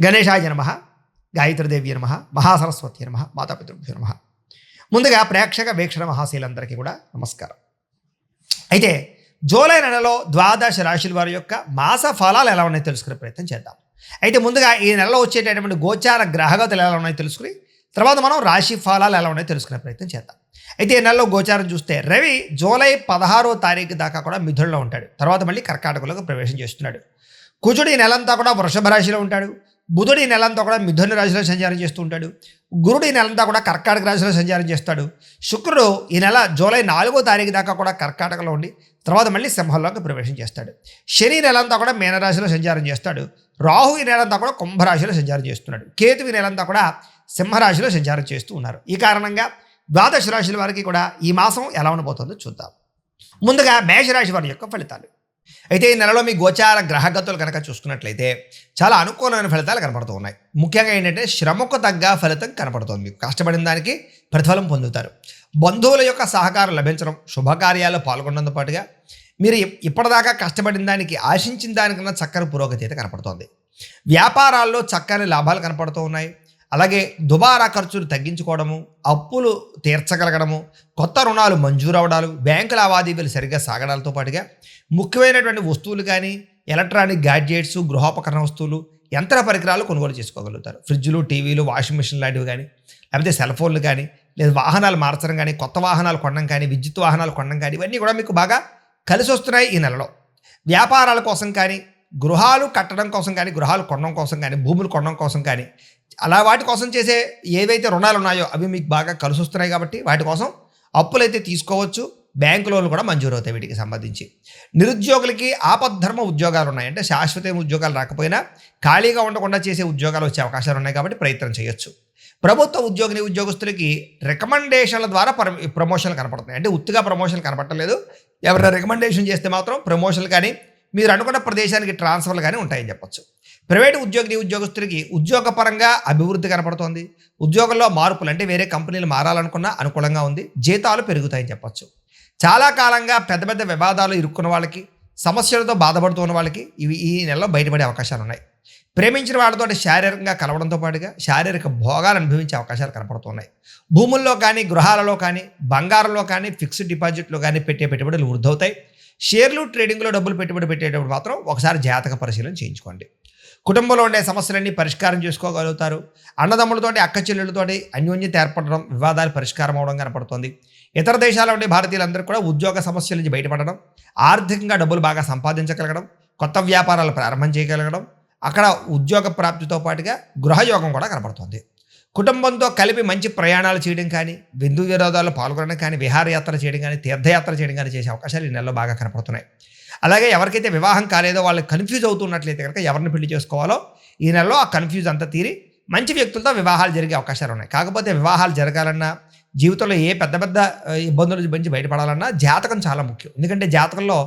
గణేశాయ నమః, గాయత్రీదేవి నమః, మహాసరస్వతి నమః, మాతాపితృభ్యో నమః. ముందుగా ప్రేక్షక వీక్షణ మహాశీలందరికీ కూడా నమస్కారం. అయితే జూలై నెలలో ద్వాదశ రాశుల వారి యొక్క మాస ఫలాలు ఎలా ఉన్నాయో తెలుసుకునే ప్రయత్నం చేద్దాం. అయితే ముందుగా ఈ నెలలో వచ్చేటటువంటి గోచార గ్రహగతులు ఎలా ఉన్నాయో తెలుసుకుని తర్వాత మనం రాశి ఫలాలు ఎలా ఉన్నాయో తెలుసుకునే ప్రయత్నం చేద్దాం. అయితే ఈ నెలలో గోచారం చూస్తే రవి జూలై 16వ తారీఖు దాకా కూడా మిథునంలో ఉంటాడు. తర్వాత మళ్ళీ కర్కాటకంలోకి ప్రవేశం చేస్తున్నాడు. కుజుడు ఈ నెలంతా కూడా వృషభ రాశిలో ఉంటాడు. బుధుడు ఈ నెలంతా కూడా మిథున రాశిలో సంచారం చేస్తూ ఉంటాడు. గురుడు ఈ నెలంతా కూడా కర్కాటక రాశిలో సంచారం చేస్తాడు. శుక్రుడు ఈ నెల జూలై 4వ తారీఖు దాకా కూడా కర్కాటకలో ఉండి తర్వాత మళ్ళీ సింహంలోకి ప్రవేశం చేస్తాడు. శని నెలంతా కూడా మీనరాశిలో సంచారం చేస్తాడు. రాహు ఈ నెలంతా కూడా కుంభరాశిలో సంచారం చేస్తున్నాడు. కేతు ఈ నెలంతా కూడా సింహరాశిలో సంచారం చేస్తూ ఉన్నారు. ఈ కారణంగా ద్వాదశ రాశుల వారికి కూడా ఈ మాసం ఎలా ఉండబోతుందో చూద్దాం. ముందుగా మేషరాశి వారి యొక్క ఫలితాలు. అయితే ఈ నెలలో మీ గోచార గ్రహగతులు కనుక చూసుకున్నట్లయితే చాలా అనుకూలమైన ఫలితాలు కనపడుతూ ఉన్నాయి. ముఖ్యంగా ఏంటంటే శ్రమకు తగ్గ ఫలితం కనపడుతుంది. మీకు కష్టపడిన దానికి ప్రతిఫలం పొందుతారు. బంధువుల యొక్క సహకారం లభించడం, శుభకార్యాల్లో పాల్గొనడంతో పాటుగా మీరు ఇప్పటిదాకా కష్టపడిన దానికి ఆశించిన దానికన్నా చక్కని పురోగతి అయితే కనపడుతోంది. వ్యాపారాల్లో చక్కని లాభాలు కనపడుతూ ఉన్నాయి. అలాగే దుబారా ఖర్చులు తగ్గించుకోవడము, అప్పులు తీర్చగలగడము, కొత్త రుణాలు మంజూరు అవడాలు, బ్యాంకు లావాదేవీలు సరిగ్గా సాగడాలతో పాటుగా ముఖ్యమైనటువంటి వస్తువులు కానీ ఎలక్ట్రానిక్ గ్యాడ్జెట్స్, గృహోపకరణ వస్తువులు, యంత్ర పరికరాలు కొనుగోలు చేసుకోగలుగుతారు. ఫ్రిడ్జ్లు, టీవీలు, వాషింగ్ మిషన్ లాంటివి కానీ లేకపోతే సెల్ ఫోన్లు కానీ లేదా వాహనాలు మార్చడం కానీ కొత్త వాహనాలు కొనడం కానీ విద్యుత్ వాహనాలు కొనడం కానీ ఇవన్నీ కూడా మీకు బాగా కలిసి వస్తున్నాయి ఈ నెలలో. వ్యాపారాల కోసం కానీ గృహాలు కట్టడం కోసం కానీ గృహాలు కొనడం కోసం కానీ భూములు కొనడం కోసం కానీ అలా వాటి కోసం చేసే ఏవైతే రుణాలు ఉన్నాయో అవి మీకు బాగా కలిసి వస్తున్నాయి కాబట్టి వాటి కోసం అప్పులైతే తీసుకోవచ్చు. బ్యాంకు లోన్లు కూడా మంజూరు అవుతాయి వీటికి సంబంధించి. నిరుద్యోగులకి ఆపద్ధర్మ ఉద్యోగాలు ఉన్నాయి. అంటే శాశ్వత ఉద్యోగాలు రాకపోయినా ఖాళీగా ఉండకుండా చేసే ఉద్యోగాలు వచ్చే అవకాశాలు ఉన్నాయి కాబట్టి ప్రయత్నం చేయొచ్చు. ప్రభుత్వ ఉద్యోగస్తులకి రికమెండేషన్ల ద్వారా ప్రమోషన్లు కనపడుతున్నాయి. అంటే ఉత్తిగా ప్రమోషన్లు కనపడలేదు. ఎవరైనా రికమెండేషన్ చేస్తే మాత్రం ప్రమోషన్లు కానీ మీరు అనుకున్న ప్రదేశానికి ట్రాన్స్ఫర్లు కానీ ఉంటాయని చెప్పొచ్చు. ప్రైవేటు ఉద్యోగస్తులకి ఉద్యోగపరంగా అభివృద్ధి కనపడుతోంది. ఉద్యోగంలో మార్పులు అంటే వేరే కంపెనీలు మారాలనుకున్నా అనుకూలంగా ఉంది. జీతాలు పెరుగుతాయని చెప్పొచ్చు. చాలా కాలంగా పెద్ద పెద్ద వివాదాలు ఇరుక్కున్న వాళ్ళకి, సమస్యలతో బాధపడుతున్న వాళ్ళకి ఈ నెలలో బయటపడే అవకాశాలు ఉన్నాయి. ప్రేమించిన వాళ్ళతో శారీరకంగా కలవడంతో పాటుగా శారీరక భోగాలు అనుభవించే అవకాశాలు కనపడుతున్నాయి. భూముల్లో కానీ గృహాలలో కానీ బంగారంలో కానీ ఫిక్స్డ్ డిపాజిట్లో కానీ పెట్టే పెట్టుబడులు వృద్ధవుతాయి. షేర్లు ట్రేడింగ్లో డబ్బులు పెట్టుబడి పెట్టేటప్పుడు మాత్రం ఒకసారి జాతక పరిశీలన చేయించుకోండి. కుటుంబంలో ఉండే సమస్యలన్నీ పరిష్కారం చేసుకోగలుగుతారు. అన్నదమ్ములతోటి అక్క చెల్లెళ్ళతోటి అన్యోన్యత ఏర్పడడం, వివాదాలు పరిష్కారం అవడం కనపడుతుంది. ఇతర దేశాల్లో ఉండే భారతీయులందరూ కూడా ఉద్యోగ సమస్యల నుంచి బయటపడడం, ఆర్థికంగా డబ్బులు బాగా సంపాదించగలగడం, కొత్త వ్యాపారాలు ప్రారంభం చేయగలగడం, అక్కడ ఉద్యోగ ప్రాప్తితో పాటుగా గృహయోగం కూడా కనపడుతుంది. కుటుంబంతో కలిపి మంచి ప్రయాణాలు చేయడం కానీ, విందు విరోధాల్లో పాల్గొనడం కానీ, విహారయాత్ర చేయడం కానీ, తీర్థయాత్ర చేయడం కానీ చేసే అవకాశాలు ఈ నెలలో బాగా కనపడుతున్నాయి. అలాగే ఎవరికైతే వివాహం కాలేదో వాళ్ళు కన్ఫ్యూజ్ అవుతున్నట్లయితే కనుక ఎవరిని పెళ్లి చేసుకోవాలో ఈ నెలలో ఆ కన్ఫ్యూజ్ అంతా తీరి మంచి వ్యక్తులతో వివాహాలు జరిగే అవకాశాలు ఉన్నాయి. కాకపోతే వివాహాలు జరగాలన్నా జీవితంలో ఏ పెద్ద పెద్ద ఇబ్బందుల నుంచి బయటపడాలన్నా జాతకం చాలా ముఖ్యం. ఎందుకంటే జాతకంలో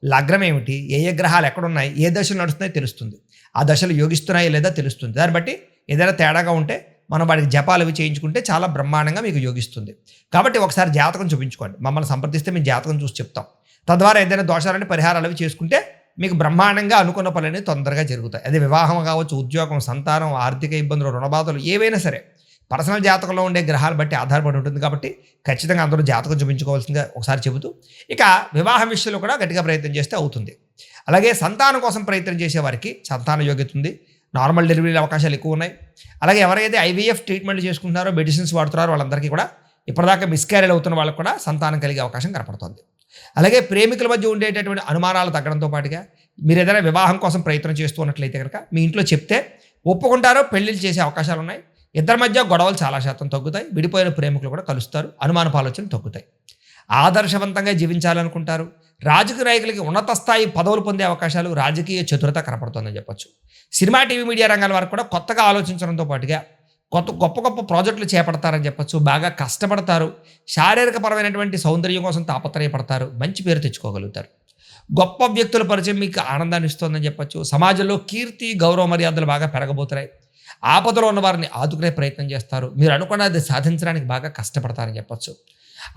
లగ్నం ఏమిటి, ఏ గ్రహాలు ఎక్కడున్నాయి, ఏ దశలు నడుస్తున్నాయో తెలుస్తుంది. ఆ దశలు యోగిస్తున్నాయో లేదా తెలుస్తుంది. దాన్ని బట్టి ఏదైనా తేడాగా ఉంటే మనం వాడికి జపాలు అవి చేయించుకుంటే చాలా బ్రహ్మాండంగా మీకు యోగిస్తుంది. కాబట్టి ఒకసారి జాతకం చూపించుకోండి. మమ్మల్ని సంప్రదిస్తే మేము జాతకం చూసి చెప్తాం. తద్వారా ఏదైనా దోషాలని పరిహారాలు అవి చేసుకుంటే మీకు బ్రహ్మాండంగా అనుకున్న పనులన్నీ తొందరగా జరుగుతాయి. అదే వివాహం కావచ్చు, ఉద్యోగం, సంతానం, ఆర్థిక ఇబ్బందులు, రుణబాధలు ఏవైనా సరే పర్సనల్ జాతకంలో ఉండే గ్రహాలు బట్టి ఆధారపడి ఉంటుంది కాబట్టి ఖచ్చితంగా అందరూ జాతకం చూపించుకోవాల్సిందిగా ఒకసారి చెబుతూ ఇక వివాహం విషయంలో కూడా గట్టిగా ప్రయత్నం చేస్తే అవుతుంది. అలాగే సంతానం కోసం ప్రయత్నం చేసే వారికి సంతాన యోగ్యత ఉంది. నార్మల్ డెలివరీ అవకాశాలు ఎక్కువ ఉన్నాయి. అలాగే ఎవరైతే ఐవీఎఫ్ ట్రీట్మెంట్ చేసుకుంటున్నారో, మెడిసిన్స్ వాడుతున్నారో వాళ్ళందరికీ కూడా ఇప్పటిదాకా మిస్క్యారేజ్ అవుతున్న వాళ్ళకు కూడా సంతానం కలిగే అవకాశం కనపడుతుంది. అలాగే ప్రేమికుల మధ్య ఉండేటటువంటి అనుమానాలు తగ్గడంతో పాటుగా మీరు ఏదైనా వివాహం కోసం ప్రయత్నం చేస్తూ ఉన్నట్లయితే కనుక మీ ఇంట్లో చెప్తే ఒప్పుకుంటారో పెళ్లిళ్ళు చేసే అవకాశాలు ఉన్నాయి. ఇద్దరి మధ్య గొడవలు చాలా శాతం తగ్గుతాయి. విడిపోయిన ప్రేమికులు కూడా కలుస్తారు. అనుమానపు ఆలోచనలు తగ్గుతాయి. ఆదర్శవంతంగా జీవించాలనుకుంటారు. రాజకీయ నాయకులకి ఉన్నత స్థాయి పదవులు పొందే అవకాశాలు, రాజకీయ చతురత కనపడుతుందని చెప్పొచ్చు. సినిమా, టీవీ, మీడియా రంగాల వారికి కూడా కొత్తగా ఆలోచించడంతో పాటుగా గొప్ప ప్రాజెక్టులు చేపడతారని చెప్పొచ్చు. బాగా కష్టపడతారు. శారీరకపరమైనటువంటి సౌందర్యం కోసం తాపత్రయపడతారు. మంచి పేరు తెచ్చుకోగలుగుతారు. గొప్ప వ్యక్తుల పరిచయం మీకు ఆనందాన్ని ఇస్తుందని చెప్పొచ్చు. సమాజంలో కీర్తి, గౌరవ మర్యాదలు బాగా పెరగబోతున్నాయి. ఆపదలో ఉన్న వారిని ఆదుకునే ప్రయత్నం చేస్తారు. మీరు అనుకున్నది సాధించడానికి బాగా కష్టపడతారని చెప్పొచ్చు.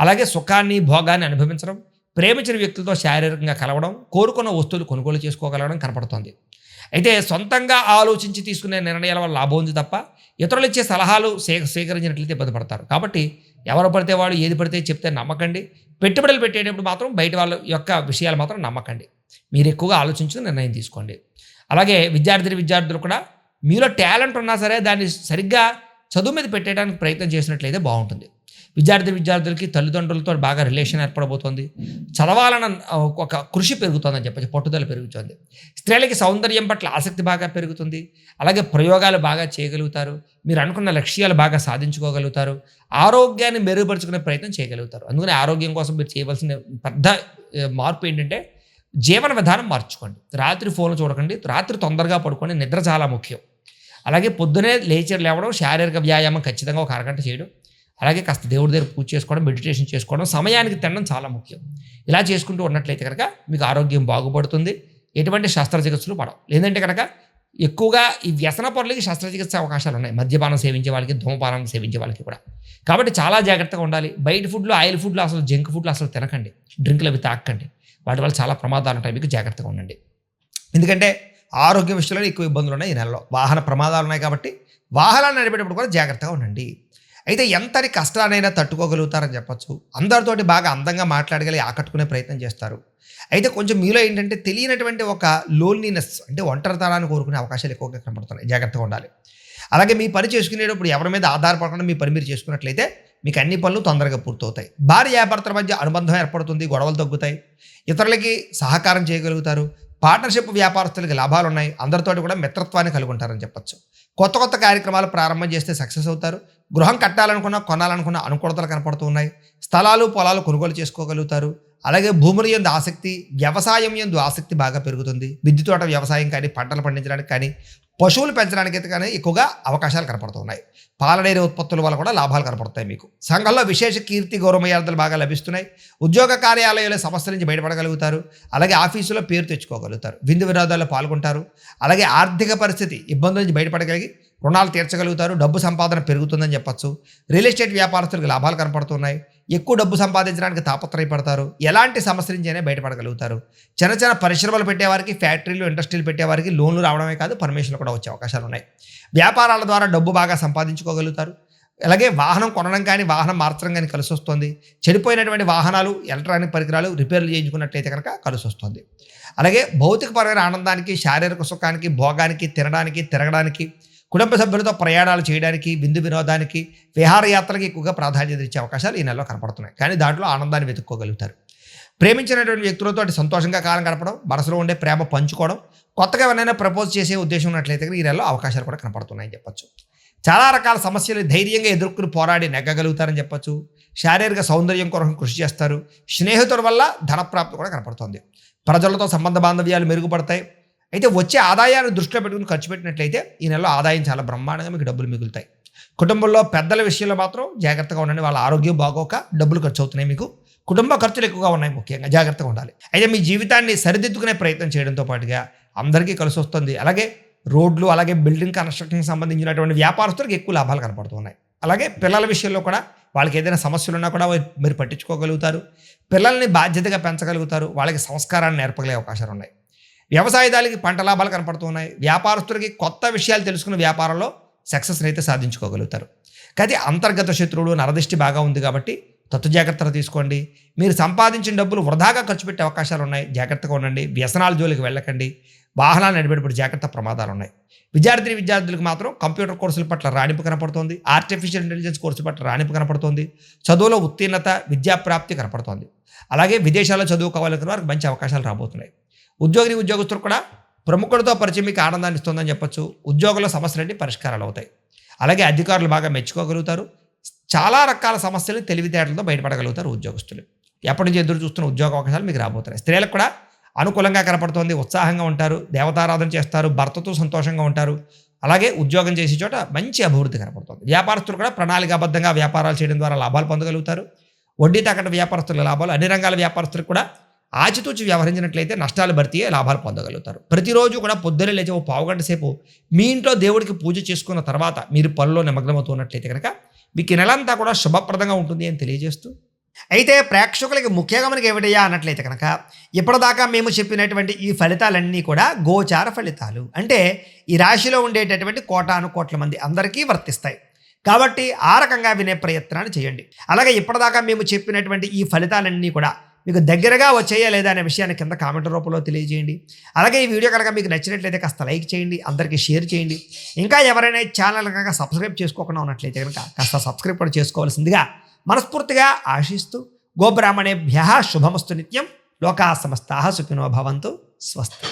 అలాగే సుఖాన్ని, భోగాన్ని అనుభవించడం, ప్రేమించిన వ్యక్తులతో శారీరకంగా కలవడం, కోరుకున్న వస్తువులు కొనుగోలు చేసుకోగలగడం కనపడుతోంది. అయితే సొంతంగా ఆలోచించి తీసుకునే నిర్ణయాల వల్ల లాభం ఉంది తప్ప ఇతరులు ఇచ్చే సలహాలు స్వీకరించినట్లయితే ఇబ్బంది పడతారు. కాబట్టి ఎవరు పడితే వాళ్ళు ఏది పడితే చెప్తే నమ్మకండి. పెట్టుబడులు పెట్టేటప్పుడు మాత్రం బయట వాళ్ళ యొక్క విషయాలు మాత్రం నమ్మకండి. మీరు ఎక్కువగా ఆలోచించి నిర్ణయం తీసుకోండి. అలాగే విద్యార్థులు కూడా మీలో టాలెంట్ ఉన్నా సరే దాన్ని సరిగ్గా చదువు మీద పెట్టడానికి ప్రయత్నం చేసినట్లయితే బాగుంటుంది. విద్యార్థులకి తల్లిదండ్రులతో బాగా రిలేషన్ ఏర్పడబోతోంది. చదవాలన్న ఒక కృషి పెరుగుతుందని చెప్పచ్చు, పట్టుదల పెరుగుతుంది. స్త్రీలకి సౌందర్యం పట్ల ఆసక్తి బాగా పెరుగుతుంది. అలాగే ప్రయోగాలు బాగా చేయగలుగుతారు. మీరు అనుకున్న లక్ష్యాలు బాగా సాధించుకోగలుగుతారు. ఆరోగ్యాన్ని మెరుగుపరుచుకునే ప్రయత్నం చేయగలుగుతారు. అందుకని ఆరోగ్యం కోసం మీరు చేయవలసిన పెద్ద మార్పు ఏంటంటే జీవన విధానం మార్చుకోండి. రాత్రి ఫోన్లు చూడకండి. రాత్రి తొందరగా పడుకోండి. నిద్ర చాలా ముఖ్యం. అలాగే పొద్దునే లేవడం, శారీరక వ్యాయామం ఖచ్చితంగా ఒక అరగంట చేయడం, అలాగే కాస్త దేవుడి దగ్గర పూజ చేసుకోవడం, మెడిటేషన్ చేసుకోవడం, సమయానికి తినడం చాలా ముఖ్యం. ఇలా చేసుకుంటూ ఉన్నట్లయితే కనుక మీకు ఆరోగ్యం బాగుపడుతుంది. ఎటువంటి శస్త్రచికిత్సలు పడవు. లేదంటే కనుక ఎక్కువగా ఈ వ్యసన పనులకి శస్త్రచికిత్స అవకాశాలు ఉన్నాయి. మద్యపానం సేవించే వాళ్ళకి, ధూమపానం సేవించే వాళ్ళకి కూడా. కాబట్టి చాలా జాగ్రత్తగా ఉండాలి. బయట ఫుడ్లు, ఆయిల్ ఫుడ్లు, అసలు జంక్ ఫుడ్లు అసలు తినకండి. డ్రింకులు అవి తాకండి. వాటి వల్ల చాలా ప్రమాదాలు ఉంటాయి. మీకు జాగ్రత్తగా ఉండండి. ఎందుకంటే ఆరోగ్య విషయంలో ఎక్కువ ఇబ్బందులు ఉన్నాయి ఈ నెలలో. వాహన ప్రమాదాలు ఉన్నాయి కాబట్టి వాహనాలు నడిపేటప్పుడు కూడా జాగ్రత్తగా ఉండండి. అయితే ఎంతటి కష్టానైనా తట్టుకోగలుగుతారని చెప్పచ్చు. అందరితోటి బాగా అందంగా మాట్లాడగలిగి ఆకట్టుకునే ప్రయత్నం చేస్తారు. అయితే కొంచెం మీలో ఏంటంటే తెలియనటువంటి ఒక లోన్లీనెస్, అంటే ఒంటరితనాన్ని కోరుకునే అవకాశాలు ఎక్కువగా కనబడుతున్నాయి. జాగ్రత్తగా ఉండాలి. అలాగే మీ పని చేసుకునేటప్పుడు ఎవరి మీద ఆధారపడకుండా మీ పని మీరు చేసుకున్నట్లయితే మీకు అన్ని పనులు తొందరగా పూర్తవుతాయి. భార్యాభర్తల మధ్య అనుబంధం ఏర్పడుతుంది. గొడవలు తగ్గుతాయి. ఇతరులకి సహకారం చేయగలుగుతారు. పార్ట్నర్షిప్ వ్యాపారస్తులకి లాభాలు ఉన్నాయి. అందరితోటి కూడా మిత్రత్వాన్ని కలిగి ఉంటారని చెప్పచ్చు. కొత్త కార్యక్రమాలు ప్రారంభం చేస్తే సక్సెస్ అవుతారు. గృహం కట్టాలనుకున్నా, కొనాలనుకున్న అనుకూలతలు కనపడుతూ ఉన్నాయి. స్థలాలు, పొలాలు కొనుగోలు చేసుకోగలుగుతారు. అలాగే భూముల యందు ఆసక్తి, వ్యవసాయం యందు ఆసక్తి బాగా పెరుగుతుంది. మిద్దె తోట వ్యవసాయం కానీ, పంటలు పండించడానికి కానీ, పశువులు పెంచడానికి అయితే కానీ ఎక్కువగా అవకాశాలు కనపడుతున్నాయి. పాల డైరీ ఉత్పత్తుల వల్ల కూడా లాభాలు కనపడతాయి. మీకు సంఘంలో విశేష కీర్తి, గౌరవమర్యాదలు బాగా లభిస్తున్నాయి. ఉద్యోగ కార్యాలయాల సమస్యల నుంచి బయటపడగలుగుతారు. అలాగే ఆఫీసులో పేరు తెచ్చుకోగలుగుతారు. విందు వినోదాల్లో పాల్గొంటారు. అలాగే ఆర్థిక పరిస్థితి ఇబ్బందుల నుంచి బయటపడగలిగి రుణాలు తీర్చగలుగుతారు. డబ్బు సంపాదన పెరుగుతుందని చెప్పచ్చు. రియల్ ఎస్టేట్ వ్యాపారస్తులకు లాభాలు కనపడుతున్నాయి. ఎక్కువ డబ్బు సంపాదించడానికి తాపత్రయపడతారు. ఎలాంటి సమస్య నుంచైనా బయటపడగలుగుతారు. చిన్న పరిశ్రమలు పెట్టేవారికి, ఫ్యాక్టరీలు, ఇండస్ట్రీలు పెట్టేవారికి లోన్లు రావడమే కాదు, పర్మిషన్లు కూడా వచ్చే అవకాశాలు ఉన్నాయి. వ్యాపారాల ద్వారా డబ్బు బాగా సంపాదించుకోగలుగుతారు. అలాగే వాహనం కొనడం కానీ, వాహనం మార్చడం కానీ కలిసి వస్తుంది. చెడిపోయినటువంటి వాహనాలు, ఎలక్ట్రానిక్ పరికరాలు రిపేర్లు చేయించుకున్నట్లయితే కనుక కలిసి వస్తుంది. అలాగే భౌతికపరమైన ఆనందానికి, శారీరక సుఖానికి, భోగానికి, తినడానికి, తిరగడానికి, కుటుంబ సభ్యులతో ప్రయాణాలు చేయడానికి, విందు వినోదానికి, విహారయాత్రలకి ఎక్కువగా ప్రాధాన్యత ఇచ్చే అవకాశాలు ఈ నెలలో కనపడుతున్నాయి. కానీ దాంట్లో ఆనందాన్ని వెతుక్కోగలుగుతారు. ప్రేమించినటువంటి వ్యక్తులతో సంతోషంగా కాలం గడపడం, మనసులో ఉండే ప్రేమ పంచుకోవడం, కొత్తగా ఎవరైనా ప్రపోజ్ చేసే ఉద్దేశం ఉన్నట్లయితే ఈ నెలలో అవకాశాలు కూడా కనపడుతున్నాయని చెప్పచ్చు. చాలా రకాల సమస్యలు ధైర్యంగా ఎదుర్కొని పోరాడి నెగ్గగలుగుతారని చెప్పచ్చు. శారీరక సౌందర్యం కొరకు కృషి చేస్తారు. స్నేహితుల వల్ల ధనప్రాప్తి కూడా కనపడుతుంది. ప్రజలతో సంబంధ బాంధవ్యాలు మెరుగుపడతాయి. అయితే వచ్చే ఆదాయాన్ని దృష్టిలో పెట్టుకుని ఖర్చు పెట్టినట్లయితే ఈ నెలలో ఆదాయం చాలా బ్రహ్మాండంగా మీకు డబ్బులు మిగులుతాయి. కుటుంబంలో పెద్దల విషయంలో మాత్రం జాగ్రత్తగా ఉండండి. వాళ్ళ ఆరోగ్యం బాగోక డబ్బులు ఖర్చు అవుతున్నాయి. మీకు కుటుంబ ఖర్చులు ఎక్కువగా ఉన్నాయి. ముఖ్యంగా జాగ్రత్తగా ఉండాలి. అయితే మీ జీవితాన్ని సరిదిద్దుకునే ప్రయత్నం చేయడంతో పాటుగా అందరికీ కలిసి వస్తుంది. అలాగే రోడ్లు, అలాగే బిల్డింగ్ కన్స్ట్రక్షన్కి సంబంధించినటువంటి వ్యాపారస్తులకు ఎక్కువ లాభాలు కనపడుతున్నాయి. అలాగే పిల్లల విషయంలో కూడా వాళ్ళకి ఏదైనా సమస్యలు ఉన్నా కూడా మీరు పట్టించుకోగలుగుతారు. పిల్లల్ని బాధ్యతగా పెంచగలుగుతారు. వాళ్ళకి సంస్కారాన్ని నేర్పగలిగే అవకాశాలు ఉన్నాయి. వ్యవసాయదారులకి పంట లాభాలు కనపడుతున్నాయి. వ్యాపారస్తులకి కొత్త విషయాలు తెలుసుకున్న వ్యాపారంలో సక్సెస్ని అయితే సాధించుకోగలుగుతారు. కానీ అంతర్గత శత్రువులు, నరదిష్టి బాగా ఉంది కాబట్టి జాగ్రత్తలు తీసుకోండి. మీరు సంపాదించిన డబ్బులు వృధాగా ఖర్చు పెట్టే అవకాశాలు ఉన్నాయి. జాగ్రత్తగా ఉండండి. వ్యసనాల జోలికి వెళ్ళకండి. వాహనాలు నడిపేటప్పుడు జాగ్రత్త, ప్రమాదాలు ఉన్నాయి. విద్యార్థులకు మాత్రం కంప్యూటర్ కోర్సుల పట్ల రాణింపు కనపడుతోంది. ఆర్టిఫిషియల్ ఇంటెలిజెన్స్ కోర్సుల పట్ల రాణింపు కనపడుతోంది. చదువులో ఉత్తీర్ణత, విద్యాప్రాప్తి కనపడుతోంది. అలాగే విదేశాల్లో చదువుకోవాలనుకున్న వారికి మంచి అవకాశాలు రాబోతున్నాయి. ఉద్యోగస్తులు కూడా ప్రముఖులతో పరిచయం మీకు ఆనందాన్ని ఇస్తుందని చెప్పచ్చు. ఉద్యోగంలో సమస్యలన్నీ పరిష్కారాలు అవుతాయి. అలాగే అధికారులు బాగా మెచ్చుకోగలుగుతారు. చాలా రకాల సమస్యలు తెలివితేటలతో బయటపడగలుగుతారు ఉద్యోగస్తులు. ఎప్పటి నుంచి ఎదురు చూస్తున్న ఉద్యోగ అవకాశాలు మీకు రాబోతున్నాయి. స్త్రీలకు కూడా అనుకూలంగా కనపడుతోంది. ఉత్సాహంగా ఉంటారు. దేవతారాధన చేస్తారు. భర్తతో సంతోషంగా ఉంటారు. అలాగే ఉద్యోగం చేసే చోట మంచి అభివృద్ధి కనపడుతుంది. వ్యాపారస్తులు కూడా ప్రణాళికాబద్ధంగా వ్యాపారాలు చేయడం ద్వారా లాభాలు పొందగలుగుతారు. వడ్డీ తాకట్టు వ్యాపారస్తుల లాభాలు, అన్ని రంగాల వ్యాపారస్తులకు కూడా ఆచితూచి వ్యవహరించినట్లయితే నష్టాలు భర్తీ లాభాలు పొందగలుగుతారు. ప్రతిరోజు కూడా పొద్దున్నే లేచి ఓ పావుగంట సేపు మీ ఇంట్లో దేవుడికి పూజ చేసుకున్న తర్వాత మీరు పనిలో నిమగ్నమవుతున్నట్లయితే కనుక మీకు నెలంతా కూడా శుభప్రదంగా ఉంటుంది అని తెలియజేస్తూ అయితే ప్రేక్షకులకి ముఖ్యంగా మనకి ఏమిటయ్యా అన్నట్లయితే కనుక ఇప్పటిదాకా మేము చెప్పినటువంటి ఈ ఫలితాలన్నీ కూడా గోచార ఫలితాలు, అంటే ఈ రాశిలో ఉండేటటువంటి కోటాను కోట్ల మంది అందరికీ వర్తిస్తాయి. కాబట్టి ఆ రకంగా వినే ప్రయత్నాన్ని చేయండి. అలాగే ఇప్పటిదాకా మేము చెప్పినటువంటి ఈ ఫలితాలన్నీ కూడా మీకు దగ్గరగా వచ్చాయా లేదా అనే విషయాన్ని కింద కామెంట్ రూపంలో తెలియజేయండి. అలాగే ఈ వీడియో కనుక మీకు నచ్చినట్లయితే కాస్త లైక్ చేయండి, అందరికీ షేర్ చేయండి. ఇంకా ఎవరైనా ఛానల్ కనుక సబ్స్క్రైబ్ చేసుకోకుండా ఉన్నట్లయితే కనుక కాస్త సబ్స్క్రైబ్ కూడా చేసుకోవాల్సిందిగా మనస్ఫూర్తిగా ఆశిస్తూ గోబ్రాహ్మణేభ్యః శుభమస్తు నిత్యం. లోకాః సమస్తాః సుఖినో భవంతు. స్వస్తి.